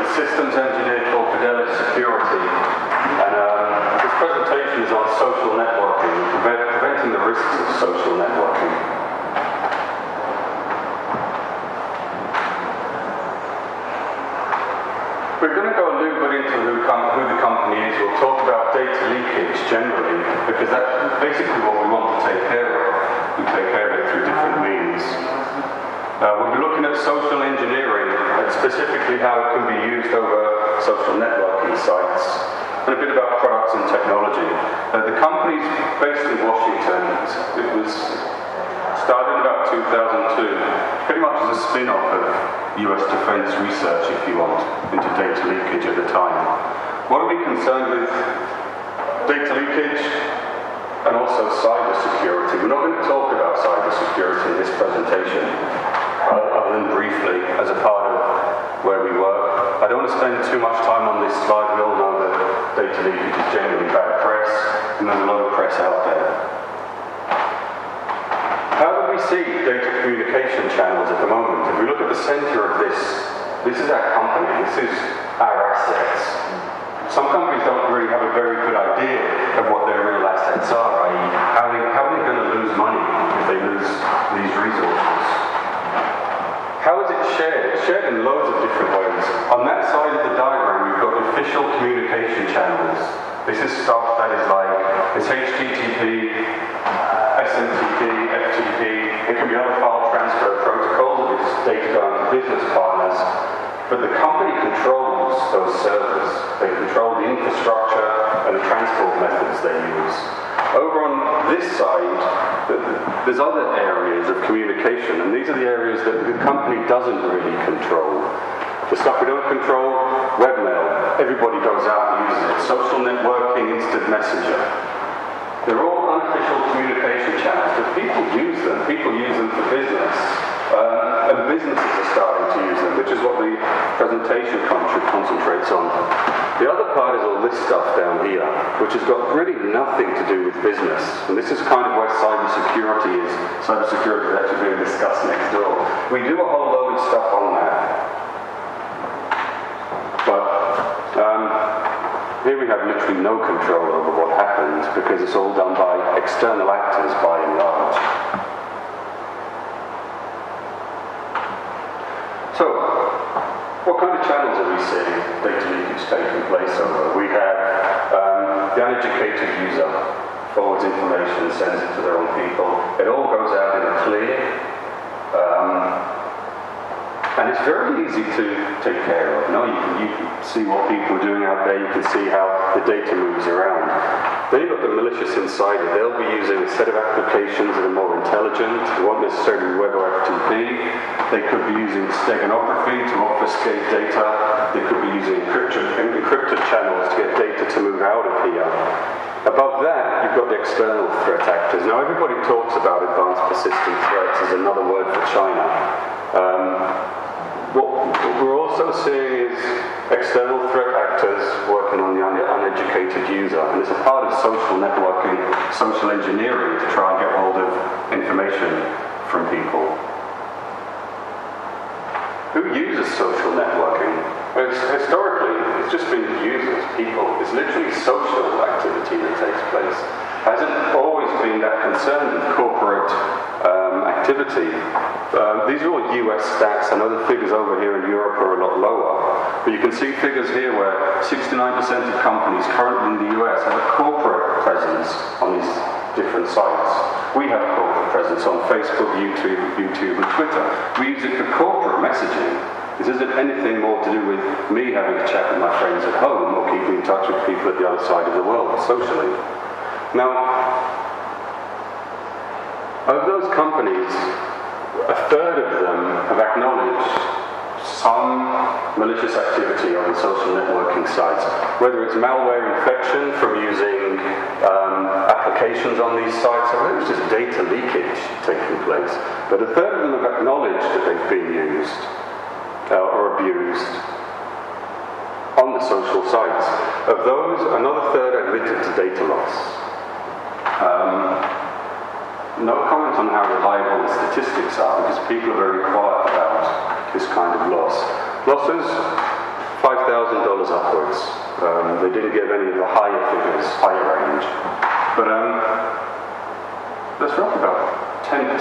a systems engineer called Fidelis Security, and this presentation is on social networking, preventing the risks of social networking. We're going to go a little bit into who the company is. We'll talk about data leakage generally, because that's basically what we want to take care of. We take care of it through different means. We'll be looking at social engineering, and specifically how it can be used over social networking sites, and a bit about products and technology. The company's based in Washington. It was started about 2002, pretty much as a spin-off of US defense research, if you want, into data leakage at the time. What are we concerned with? Data leakage and also cyber security. We're not going to talk about cyber security in this presentation, other than briefly as a part of where we work. I don't want to spend too much time on this slide. We all know that data leakage is generally bad press, and there's a lot of press out there. How do we see data communication channels at the moment? If we look at the center of this is our company, this is our assets. Some companies don't really have a very good idea of what their real assets are, i.e. how are they going to lose money if they lose these resources? How is it shared? It's shared in loads of different ways. On that side of the diagram, we've got official communication channels. This is stuff that is like, it's HTTP, SMTP, FTP, it can be other file transfer protocols if it's data going to business partners. But the company controls those servers. They control the infrastructure and the transport methods they use. Over on this side, there's other areas of communication, and these are the areas that the company doesn't really control. The stuff we don't control, webmail. Everybody goes out and uses it. Social networking, instant messenger. They're all unofficial communication channels, but people use them. People use them for business. And businesses are starting to use them, which is what the presentation concentrates on. The other part is all this stuff down here, which has got really nothing to do with business. And this is kind of where cybersecurity is. Cybersecurity is actually being discussed next door. We do a whole load of stuff on that. But here we have literally no control over what happens, because it's all done by external actors by and large. So, what kind of channels are we seeing data leakage taking place over? We have the uneducated user forwards information and sends it to their own people. It all goes out in a clear, and it's very easy to take care of. You can see what people are doing out there. You can see how the data moves around. Then you've got the malicious insider. They'll be using a set of applications that are more intelligent. They won't necessarily be web or FTP. They could be using steganography to obfuscate data. They could be using encrypted channels to get data to move out of here. Above that, you've got the external threat actors. Now, everybody talks about advanced persistent threats as another word for China. What we're also seeing is external threat actors working on the uneducated user, and it's a part of social networking, social engineering to try and get hold of information from people. Who uses social networking? Well, historically, it's just been used as people. It's literally social activity that takes place. Hasn't always been that concerned with corporate activity. These are all US stats. I know the figures over here in Europe are a lot lower, but you can see figures here where 69% of companies currently in the US have a corporate presence on these different sites. We have a corporate presence on Facebook, YouTube, and Twitter. We use it for corporate messaging. This isn't anything more to do with me having a chat with my friends at home or keeping in touch with people at the other side of the world socially. Now, of those companies, a third of them have acknowledged some malicious activity on the social networking sites, whether it's malware infection from using applications on these sites, or whether it's just data leakage taking place. But a third of them have acknowledged that they've been used or abused on the social sites. Of those, another third admitted to data loss. No comment on how reliable the statistics are, because people are very quiet about this kind of loss. Losses, $5,000 upwards. They didn't give any of the higher figures, higher range. But that's roughly about 10%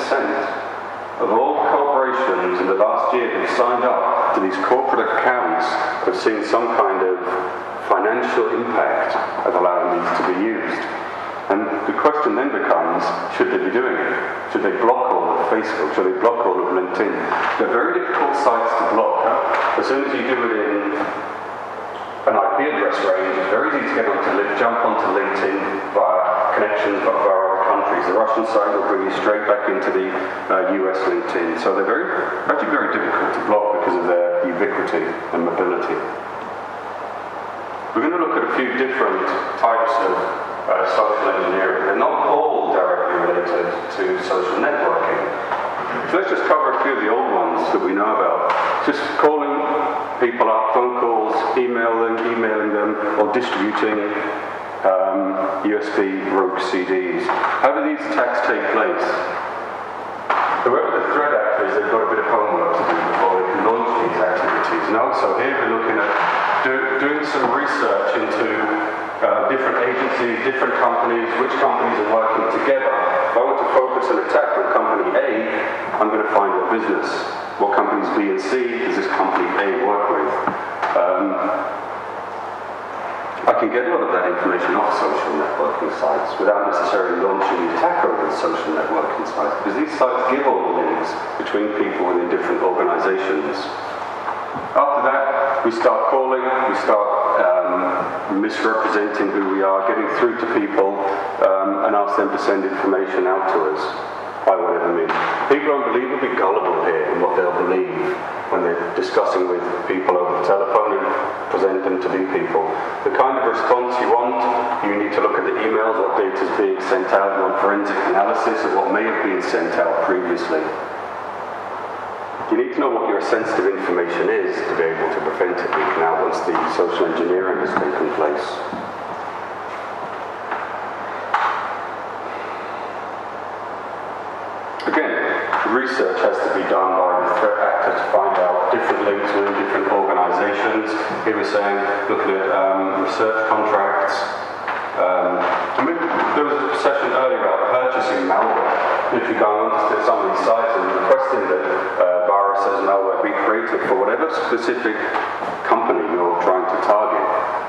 of all corporations in the last year who've signed up to these corporate accounts have seen some kind of financial impact of allowing these to be used. And the question then becomes, should they be doing it? Should they block all of Facebook? Should they block all of LinkedIn? They're very difficult sites to block. As soon as you do it in an IP address range, it's very easy to get jump onto LinkedIn via connections via other countries. The Russian site will bring you straight back into the US LinkedIn. So they're actually very difficult to block because of their ubiquity and mobility. We're going to look at a few different types of social engineering. They're not all directly related to social networking. So let's just cover a few of the old ones that we know about. Just calling people up, phone calls, emailing them, or distributing USB rogue CDs. How do these attacks take place? Whoever the threat actor is, they've got a bit of homework to do before they can launch these activities. No? So here we're looking at doing some research into different agencies, different companies, which companies are working together. If I want to focus an attack on company A, I'm going to find what business. What companies B and C does this company A work with? I can get a lot of that information off social networking sites without necessarily launching the attack over the social networking sites, because these sites give all the links between people within different organizations. After that, we start calling, we start misrepresenting who we are, getting through to people, and ask them to send information out to us by whatever means. People are unbelievably gullible here in what they'll believe when they're discussing with people over the telephone and present them to new people. The kind of response you want, you need to look at the emails, what data is being sent out, you want forensic analysis of what may have been sent out previously. You need to know what your sensitive information is to be able to prevent it leaking out once the social engineering has taken place. Again, research has to be done by the threat actor to find out different links within different organizations. Here we're saying, looking at research contracts. There was a session earlier about purchasing malware. If you go on to some of these sites and requesting that viruses and malware be created for whatever specific company you're trying to target,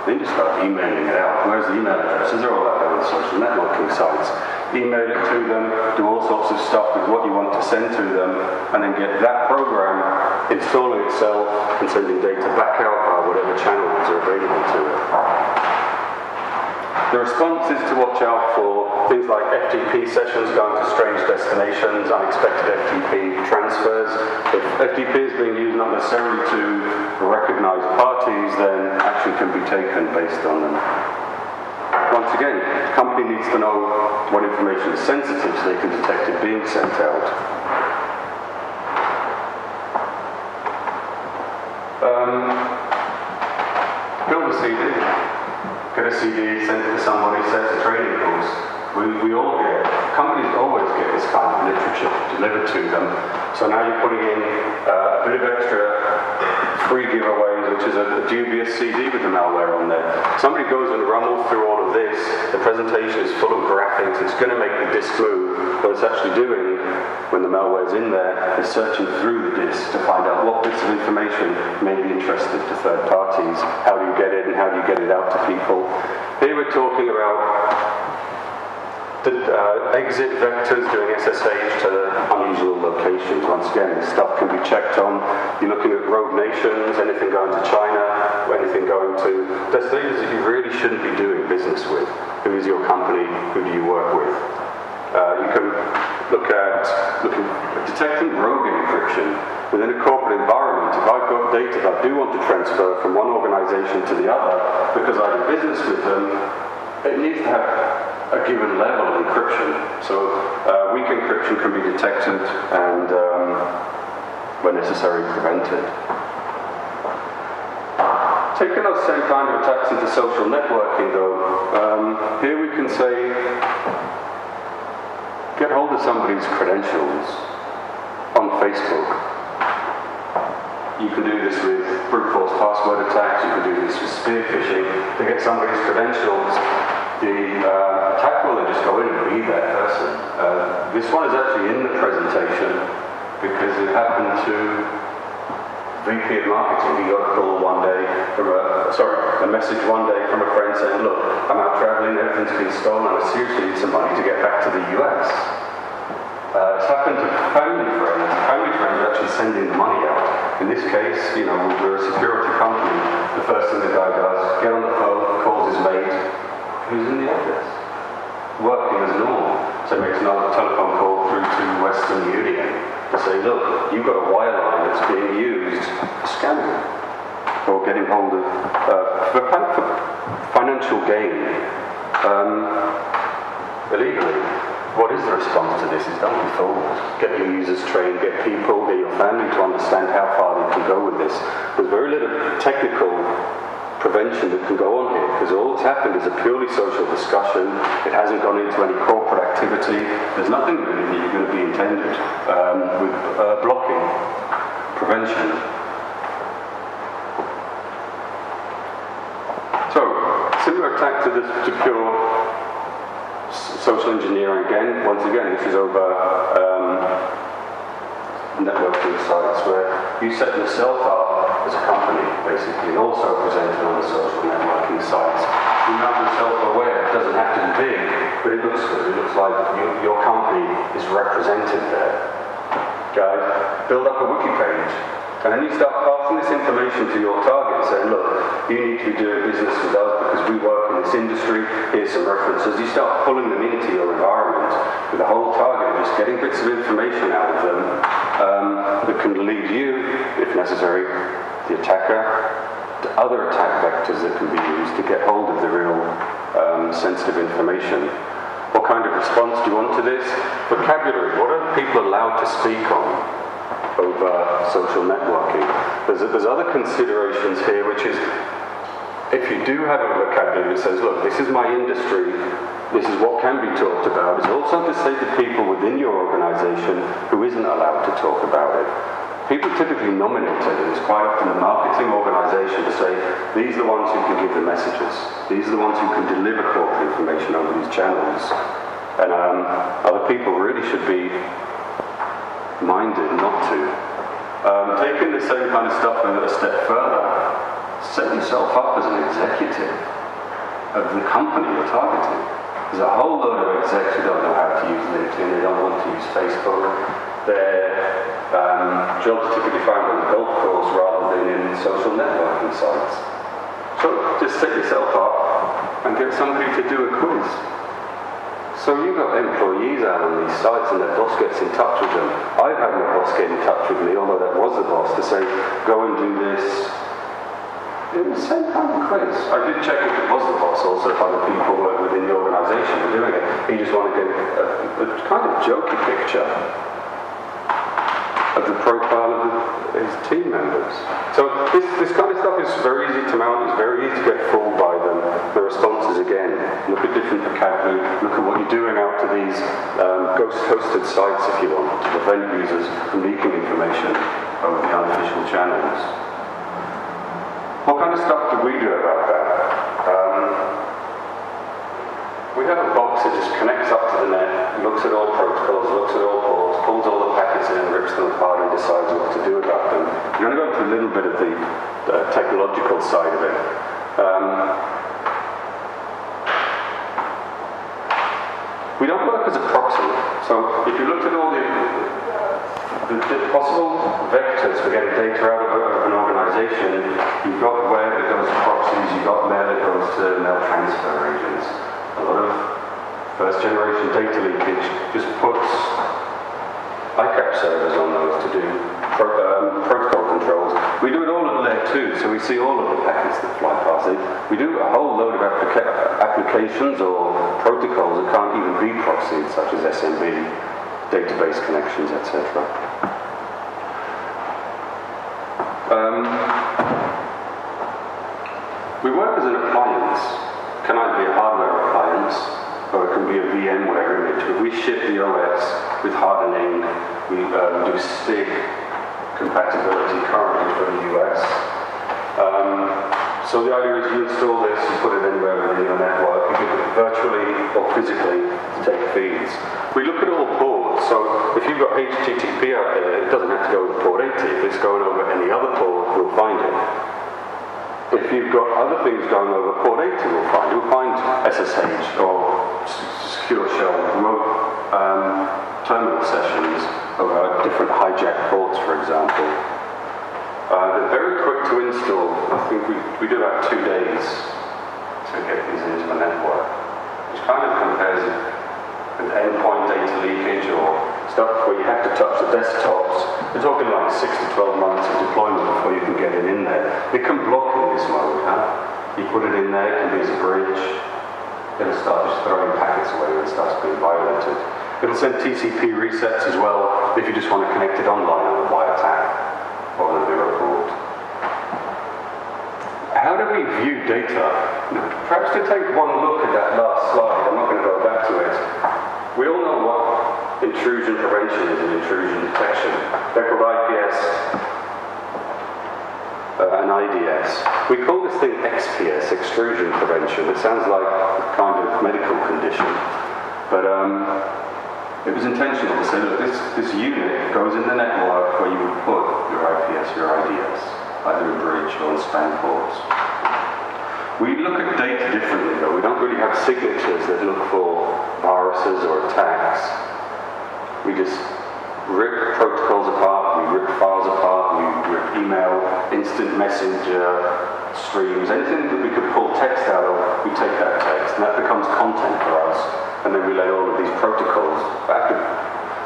then you start emailing it out. Where's the email addresses? They're all out there on the social networking sites. Email it to them, do all sorts of stuff with what you want to send to them, and then get that program installing itself and sending data back out via whatever channels are available to it. The response is to watch out for things like FTP sessions going to strange destinations, unexpected FTP transfers. If FTP is being used not necessarily to recognize parties, then action can be taken based on them. Once again, the company needs to know what information is sensitive so they can detect it being sent out. Build a CD. Get a CD, send it to somebody, set a training course. We all get, companies always get this kind of literature delivered to them. So now you're putting in a bit of extra free giveaways, which is a dubious CD with the malware on there. Somebody goes and rumbles through all of this, the presentation is full of graphics, it's going to make the disk move. What it's actually doing when the malware is in there is searching through the disk to find out what bits of information may be interested to third parties. How do you get it and how do you get it out to people? Here we're talking about the exit vectors doing SSH to unusual locations. Once again, this stuff can be checked on. You're looking at rogue nations, anything going to China, anything going to destinations that you really shouldn't be doing business with. Who is your company? Who do you work with? You can look at detecting rogue encryption within a corporate environment. If I've got data that I do want to transfer from one organization to the other because I do business with them, it needs to have a given level of encryption. So weak encryption can be detected and, when necessary, prevented. Taking those same kind of attacks into social networking, though, here we can say, get hold of somebody's credentials on Facebook. You can do this with brute force password attacks, you can do this with spear phishing. To get somebody's credentials, the attacker will just go in and read that person. This one is actually in the presentation because it happened to VP of marketing. He got a call one day from a message one day from a friend saying, look, I'm out traveling, everything's been stolen, I seriously need some money to get back to the US. It's happened to family friends. Family friends are actually sending the money out. In this case, you know, we're a security company. The first thing the guy does, get on the phone, calls his mate, who's in the office, working as normal. So he makes another telephone call through to Western Union to say, look, you've got a wire line that's being used for scamming or getting hold of for financial gain illegally. What is the response to this? Is don't be fooled. Get your users trained, get people, get your family to understand how far they can go with this. There's very little technical prevention that can go on here, because all that's happened is a purely social discussion. It hasn't gone into any corporate activity. There's nothing really that you're going to be intended with blocking prevention. So, similar attack to pure social engineering again. Once again, this is over networking sites where you set yourself up as a company, basically, and also presented on the social networking sites. You make yourself aware. It doesn't have to be big, but it looks good. It looks like your company is represented there. Guys, build up a wiki page, and then you start passing this information to your target, saying, look, you need to be doing business with us because we work in this industry, here's some references. You start pulling them into your environment with the whole target of just getting bits of information out of them that can lead you, if necessary, the attacker, to other attack vectors that can be used to get hold of the real sensitive information. What kind of response do you want to this? Vocabulary. What are people allowed to speak on over social networking? There's other considerations here, which is, if you do have a vocabulary that says, look, this is my industry, this is what can be talked about, it's also to say to people within your organization who isn't allowed to talk about it. People typically nominate it, and it's quite often the marketing organization to say, these are the ones who can give the messages, these are the ones who can deliver corporate information over these channels. And other people really should be minded not to. Taking the same kind of stuff a step further, set yourself up as an executive of the company you're targeting. There's a whole load of execs who don't know how to use LinkedIn, they don't want to use Facebook. Their jobs typically found on the golf course rather than in social networking sites. So just set yourself up and get somebody to do a quiz. So you've got employees out on these sites and their boss gets in touch with them. I've had my boss get in touch with me, although that was the boss, to say, go and do this. It was the same kind of quiz. I did check if it was the boss, also if other people within the organisation were doing it. He just wanted to get a kind of jokey picture of the profile of his team members. So this kind of stuff is very easy to mount, it's very easy to get fooled by them. The responses, again, look at different vocabulary, look at what you're doing out to these ghost-hosted sites, if you want, to prevent users from leaking information over the unofficial channels. What kind of stuff do we do about that? We have a box that just connects up to the net, looks at all protocols, looks at all ports, pulls all the packets in, rips them apart and decides what to do about them. I'm going to go into a little bit of the technological side of it. We don't work as a proxy. So if you looked at all the possible vectors for getting data out of an organization, you've got web that goes to proxies, you've got mail that goes to mail transfer agents. A lot of first-generation data leakage just puts ICAP servers on those to do protocol controls. We do it all at layer 2, so we see all of the packets that fly past it. We do a whole load of applications or protocols that can't even be proxied, such as SMB, database connections, etc. We work as an appliance. Can either be a hardware appliance, or it can be a VMware image. But we ship the OS with hardening, we do STIG Compatibility currently for the US. So the idea is you install this, you put it anywhere within your network, you can virtually or physically take feeds. We look at all ports, so if you've got HTTP out there, it doesn't have to go over port 80. If it's going over any other port, we'll find it. If you've got other things going over port 80, we'll find it. We'll find SSH or secure shell remote terminal sessions over different hijacked ports, for example. They're very quick to install. I think we do about 2 days to get these into the network, which kind of compares with endpoint data leakage or stuff where you have to touch the desktops. We're talking like 6 to 12 months of deployment before you can get it in there. It can block in this mode, huh? You put it in there, it can be as a bridge. It'll start just throwing packets away when it starts being violated. It'll send TCP resets as well if you just want to connect it online on a wiretap or on a mirror port. How do we view data? Perhaps to take one look at that last slide, I'm not going to go back to it. We all know what intrusion prevention is and intrusion detection. They're called IPS and IDS. We call this thing XPS, extrusion prevention. It sounds like a kind of medical condition, but it was intentional to say, look, this unit goes in the network where you would put your IPS, your IDS, either in bridge or in span ports. We look at data differently though. We don't really have signatures that look for viruses or attacks. We just rip protocols apart, we rip files apart, we rip email, instant messenger streams, anything that we could pull text out of, we take that text, and that becomes content for us. And then we let all of these protocols back,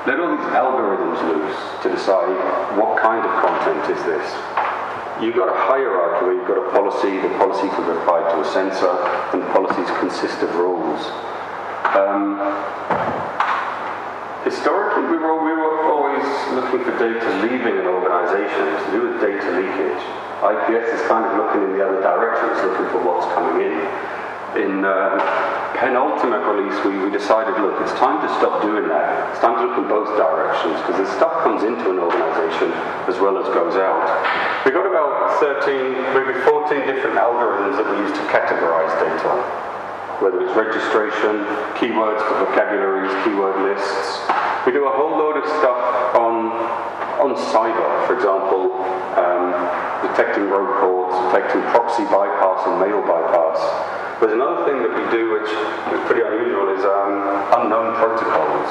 let all these algorithms loose to decide what kind of content is this. You've got a hierarchy where you've got a policy, the policy can be applied to a sensor, and policies consist of rules. Historically, we were always looking for data leaving an organization to do with data leakage. IPS is kind of looking in the other direction, it's looking for what's coming in. In penultimate release, we decided, look, it's time to stop doing that. It's time to look in both directions, because the stuff comes into an organization as well as goes out. We've got about 13, maybe 14 different algorithms that we use to categorize data, whether it's registration, keywords for vocabularies, keyword lists. We do a whole load of stuff on cyber, for example, detecting rogue ports, detecting proxy bypass and mail bypass. There's another thing that we do which is pretty unusual is unknown protocols.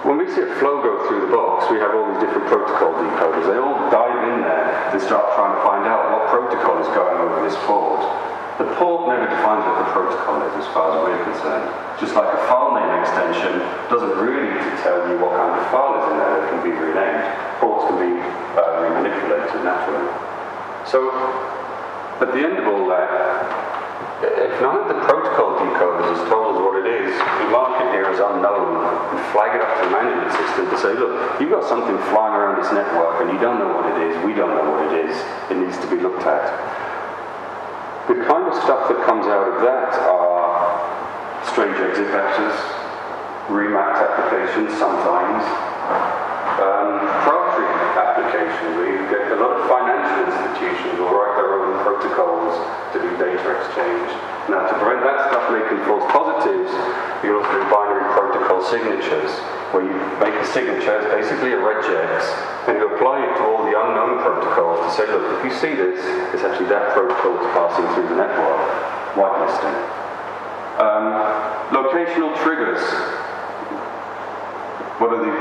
When we see a flow go through the box, we have all these different protocol decoders. They all dive in there and start trying to find out what protocol is going over this port. The port never defines what the protocol is as far as we're concerned. Just like a file name extension doesn't really tell you what kind of file is in there that can be renamed. Ports can be remanipulated naturally. So, at the end of all that, if none of the protocol decoders has told us what it is, we mark it here as unknown and flag it up to the management system to say, look, you've got something flying around this network and you don't know what it is, we don't know what it is, it needs to be looked at. The kind of stuff that comes out of that are strange exit vectors, remapped applications sometimes, proprietary applications where you get a lot of financial institutions will write their own protocols to do data exchange. Now, to prevent that stuff making false positives, you also do binary protocol signatures, where you make a signature, it's basically a regex, and you apply it to all the unknown protocols to say, look, if you see this, it's actually that protocol that's passing through the network, whitelisting. Locational triggers. What are the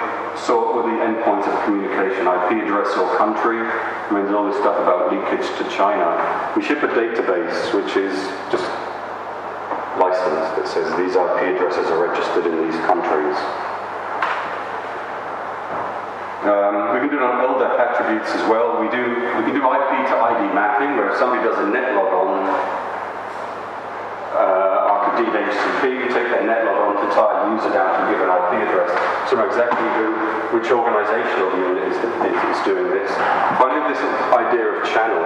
endpoints of communication? IP address or country? I mean, there's all this stuff about leakage to China. We ship a database which is just licensed that says these IP addresses are registered in these countries. We can do it on LDAP attributes as well. We can do IP to ID mapping, where if somebody does a net log on, RPD HTTP, you take their net log on to tie a user down to give an IP address, so know exactly which organizational unit is doing this. Finally, this idea of channel.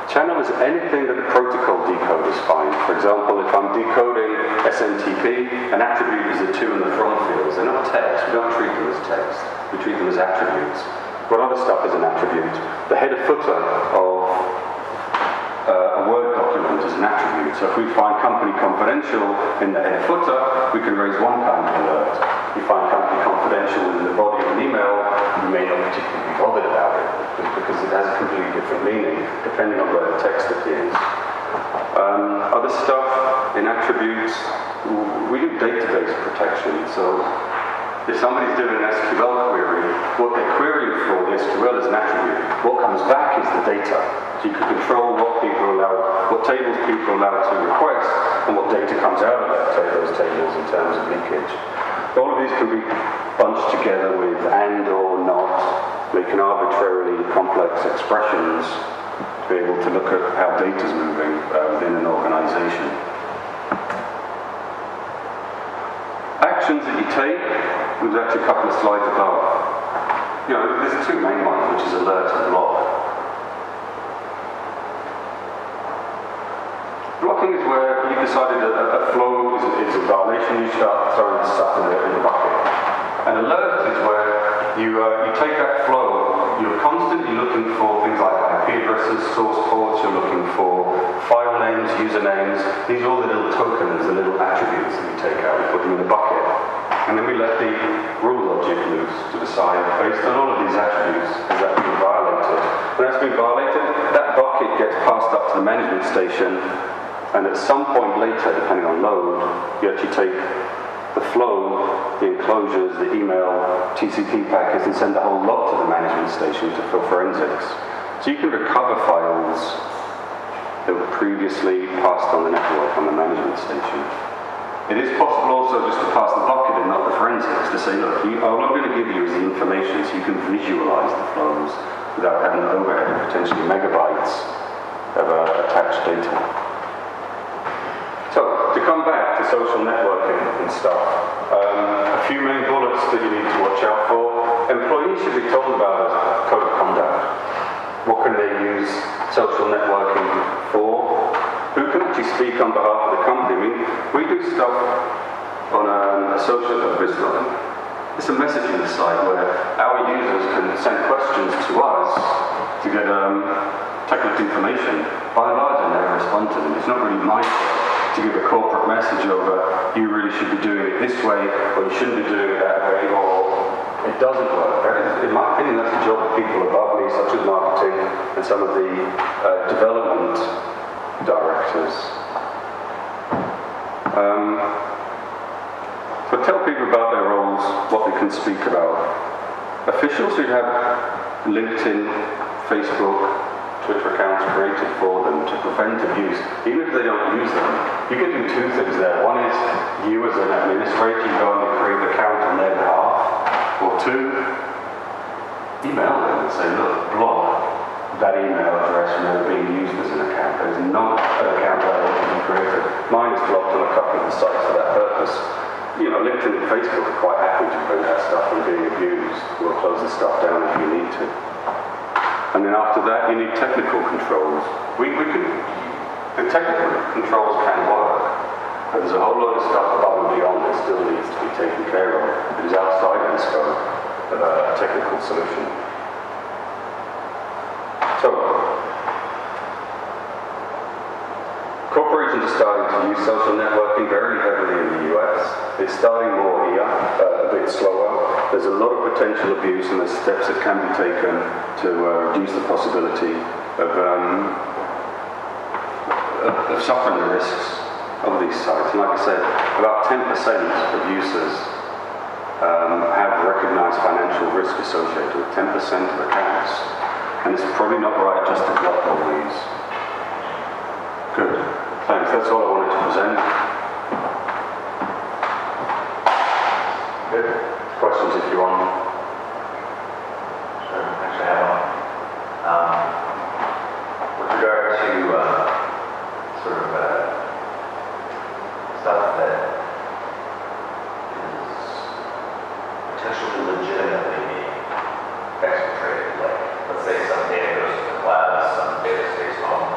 Channel is anything that the protocol decoders find. For example, if I'm decoding SNTP, an attribute is the 2 in the front fields. They're not text. We don't treat them as text. We treat them as attributes. What other stuff is an attribute? The header footer of a Word document is an attribute. So if we find company confidential in the header footer, we can raise one kind of alert. If we find company confidential in the body of an email, we may not particularly be bothered about it because it has a completely different meaning depending on where the text appears. Other stuff in attributes, we do database protection. So if somebody's doing an SQL query, what they're querying for the SQL is an attribute. What comes back is the data. So you can control what tables people are allowed to request, and what data comes out of those tables in terms of leakage. All of these can be bunched together with and or not, making arbitrarily complex expressions to be able to look at how data is moving within an organization. Actions that you take, there's actually a couple of slides above. There's 2 main ones, which is alert and block. Blocking is where you decided a flow is a violation, you start throwing stuff in the bucket. And alert is where you take that flow, you're constantly looking for things like IP addresses, source ports, you're looking for file names, usernames. These are all the little tokens, the little attributes that we take out, we put them in a bucket. And then we let the rule logic loose to decide, based on all of these attributes, has that been violated? When that's been violated, that bucket gets passed up to the management station, and at some point later, depending on load, you actually take the flow, the enclosures, the email, TCP packets, and send the whole lot to the management station for forensics. So you can recover files that were previously passed on the network on the management station. It is possible also just to pass the bucket and not the forensics, to say, look, all I'm going to give you is the information so you can visualize the flows without having the overhead of potentially megabytes of attached data. So, to come back to social networking and stuff, a few main bullets that you need to watch out for. Employees should be told about a code of conduct. What can they use social networking for? Who can actually speak on behalf of the company? I mean, we do stuff on a social business. It's a messaging site where our users can send questions to us to get technical information. By and large, I never respond to them. It's not really my job to give a corporate message over, you really should be doing it this way, or you shouldn't be doing it that way, or it doesn't work. In my opinion, that's the job of people above me, such as marketing and some of the development directors. So tell people about their roles, what they can speak about. Officials should have LinkedIn, Facebook, Twitter accounts created for them to prevent abuse. Even if they don't use them, you can do 2 things there. One is you as an administrator, you go and create an account on their behalf. Or 2, email them and say, look, block that email address from ever being used as an account. There's not an account that I want to be created. Mine is blocked on a couple of the sites for that purpose. LinkedIn and Facebook are quite happy to prevent that stuff from being abused. We'll close the stuff down if you need to. And then after that, you need technical controls. The technical controls can work, but there's a whole lot of stuff above and beyond that still needs to be taken care of. It is outside the scope of a technical solution. So, corporations are starting to use social networking very heavily in the US. It's starting more here, a bit slower. There's a lot of potential abuse, and there's steps that can be taken to reduce the possibility of suffering the risks of these sites. And like I said, about 10% of users have recognized financial risk associated with 10% of accounts. And it's probably not right just to block all these. Good. Thanks. That's all I wanted to present. Good. Questions if you want. Sure. Actually, I have one. With regard to sort of stuff that is potentially legitimately being exfiltrated, like let's say some data goes to the cloud, some data stays home.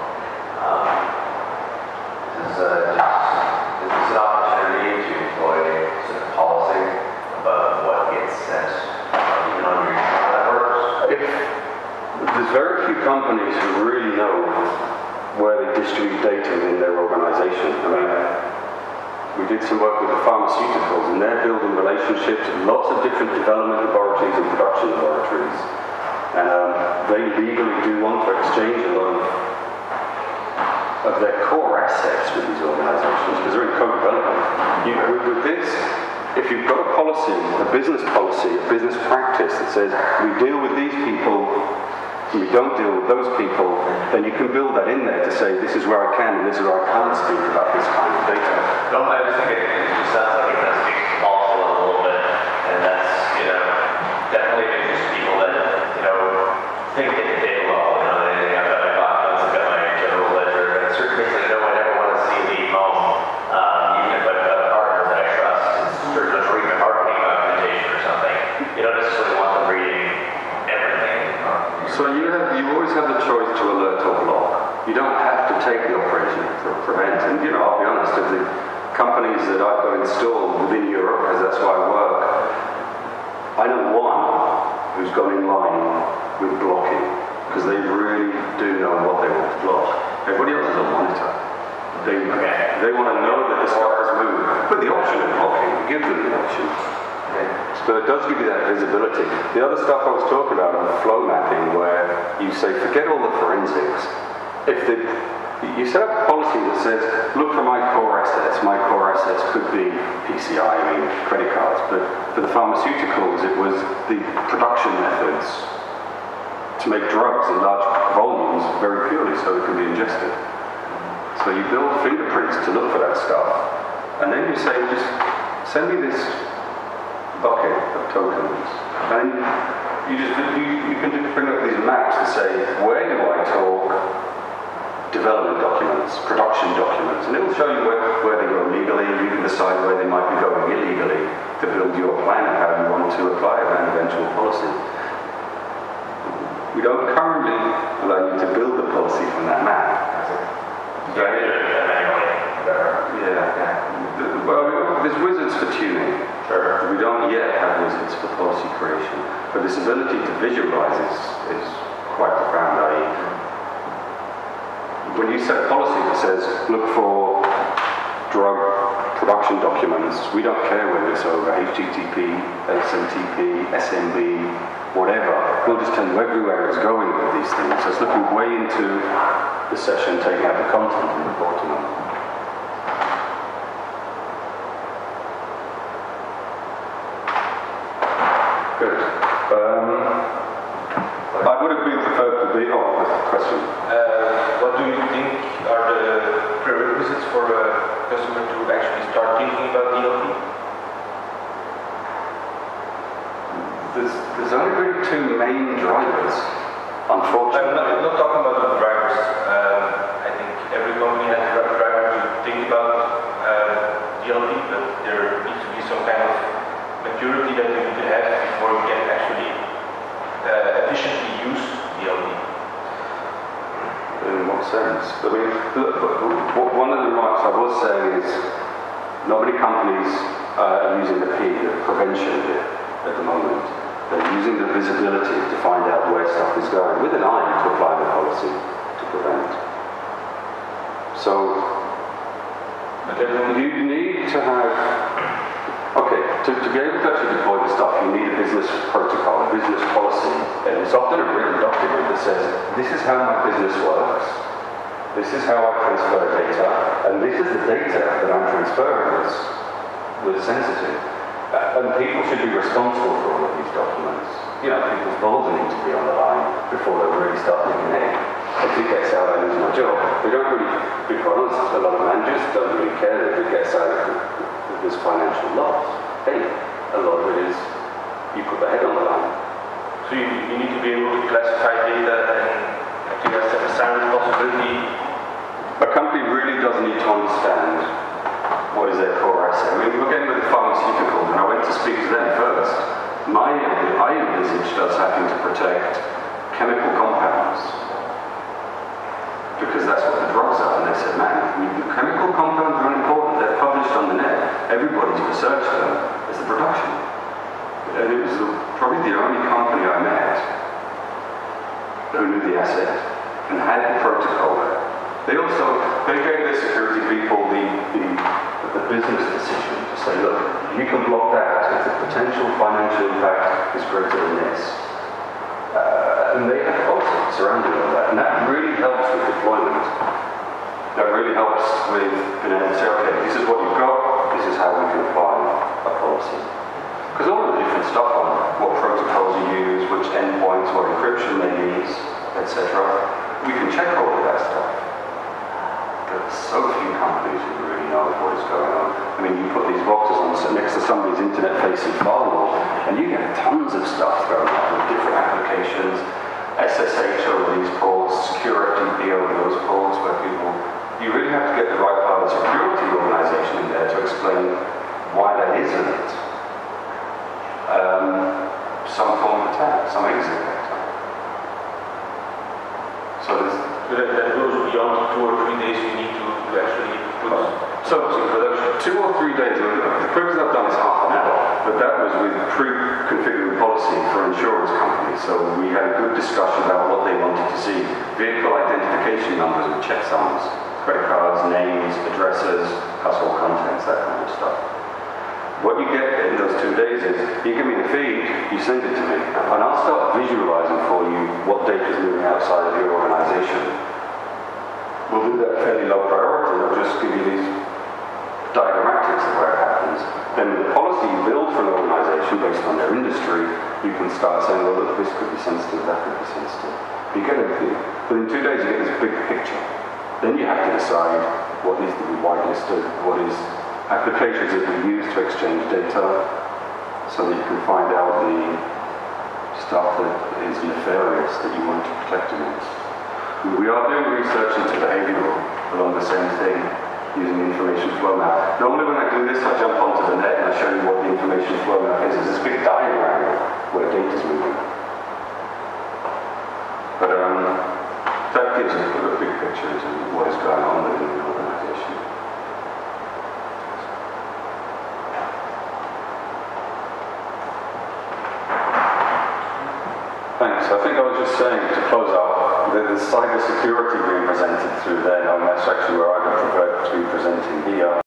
Is this an opportunity companies who really know where they distribute data within their organization. I mean, we did some work with the pharmaceuticals, and they're building relationships with lots of different development laboratories and production laboratories. And they legally do want to exchange a lot of their core assets with these organizations, because they're in co-development. With this, if you've got a policy, a business practice that says, we deal with these people, we don't deal with those people, then you can build that in there to say, this is where I can and this is where I can't speak about this kind of data. No, I just think it just sounds like it does speak to policy level a little bit, and that's, definitely interests people that, think at the data level, I've got my documents, I've got my general ledger, and certain things I know I never want to see leave home, even if I've got a partner that I trust, it's or even marketing documentation or something. You don't necessarily want them reading everything. So you always have the choice to alert or block. You don't have to take the operation to prevent. And I'll be honest, of the companies that I've got installed within Europe, because that's where I work, I know one who's gone in line with blocking, because they really do know what they want to block. Everybody else is a monitor. They want to know that the stuff has moved. But the option of blocking, give them the option. But it does give you that visibility. The other stuff I was talking about on flow mapping, where you say, forget all the forensics. You set up a policy that says, look for my core assets. My core assets could be PCI, credit cards. But for the pharmaceuticals, it was the production methods to make drugs in large volumes very purely so it can be ingested. So you build fingerprints to look for that stuff. And then you say, just send me this bucket of tokens, and you can bring up these maps to say, where do I talk development documents, production documents, and it will show you where they go legally. You can decide where they might be going illegally to build your plan of how you want to apply an eventual policy. We don't currently allow you to build the policy from that map. Well, there's wizards for tuning. Sure. We don't yet have wizards for policy creation. But this ability to visualize is quite profound. When you set a policy that says, look for drug production documents, we don't care whether it's over HTTP, SMTP, SMB, whatever. We'll just tell you everywhere it's going with these things. So it's looking way into the session, taking out the content and reporting on it. Good. I would have been preferred to be. Oh, that's the question. What do you think are the prerequisites for a customer to actually start thinking about DLP? There's only really two main drivers, unfortunately. I'm not talking about the drivers. I think every company has a driver to think about DLP, but there needs to be some kind of maturity that you need to have before you can actually efficiently use DLP. In what sense? I mean, one of the remarks I was saying is not many companies are using the P, the prevention bit, at the moment. They're using the visibility to find out where stuff is going, with an eye to apply the policy to prevent. So, you need to have, to be able to actually deploy the stuff, you need a business protocol, a business policy, and it's often a written document that says, this is how my business works, this is how I transfer data, and this is the data that I'm transferring that's sensitive. And people should be responsible for all of these documents. People's balls need to be on the line before they really start thinking, hey, if it gets out, I lose my job. We don't really, to be quite honest, a lot of managers don't really care if it gets out of this financial loss. Hey, a lot of it is you put the head on the line. So you need to be able to classify data and actually assign responsibility. A company really does need to understand what is their core asset. I mean, we're getting with the pharmaceuticals, and I went to speak to them first. I envisaged us having to protect chemical compounds, because that's what the drugs are. And they said, man, the chemical compounds are important. They're published on the net. Everybody's researched them. It's the production. And it was probably the only company I met who knew the asset and had the protocol. They gave their security people the business decision to say, look, you can block that if the potential financial impact is greater than this. And they had policies surrounding all that. And that really helps with deployment. That really helps with being able to say, okay, this is what you've got, this is how we can apply a policy. Because all of the different stuff on what protocols you use, which endpoints, what encryption they use, etc., we can check all of that stuff. But so few companies who really know what is going on. I mean, you put these boxes on next to somebody's internet-facing firewall, and you get tons of stuff going on with different applications, SSH over these ports, secure FTP over those ports, where you really have to get the right part of the security organization in there to explain why that isn't some form of attack, some exit vector. So that goes beyond 2 or 3 days you need to actually put in production. 2 or 3 days, the quickest I've done is half an hour, but that was with pre-configured policy for insurance companies. So we had a good discussion about what they wanted to see. Vehicle identification numbers with checksums, credit cards, names, addresses, household contents, that kind of stuff. What you get in those 2 days is, you give me the feed, you send it to me, and I'll start visualizing for you what data is moving outside of your organization. We'll do that fairly low priority, I'll just give you these diagrammatics of where it happens. Then with the policy you build for an organization based on their industry, you can start saying, well look, this could be sensitive, that could be sensitive. You get everything. Within 2 days you get this big picture. Then you have to decide what needs to be whitelisted, what is applications that we use to exchange data, so that you can find out the stuff that is nefarious that you want to protect against. We are doing research into behavioral along the same thing, using the information flow map. Normally when I do this, I jump onto the net and I show you what the information flow map is. It's this big diagram where data is moving. But that gives a big picture into what is going on within the organization. Thanks. I think I was just saying to close up that the cyber security being presented through there, and that's actually where I would prefer to be presenting here.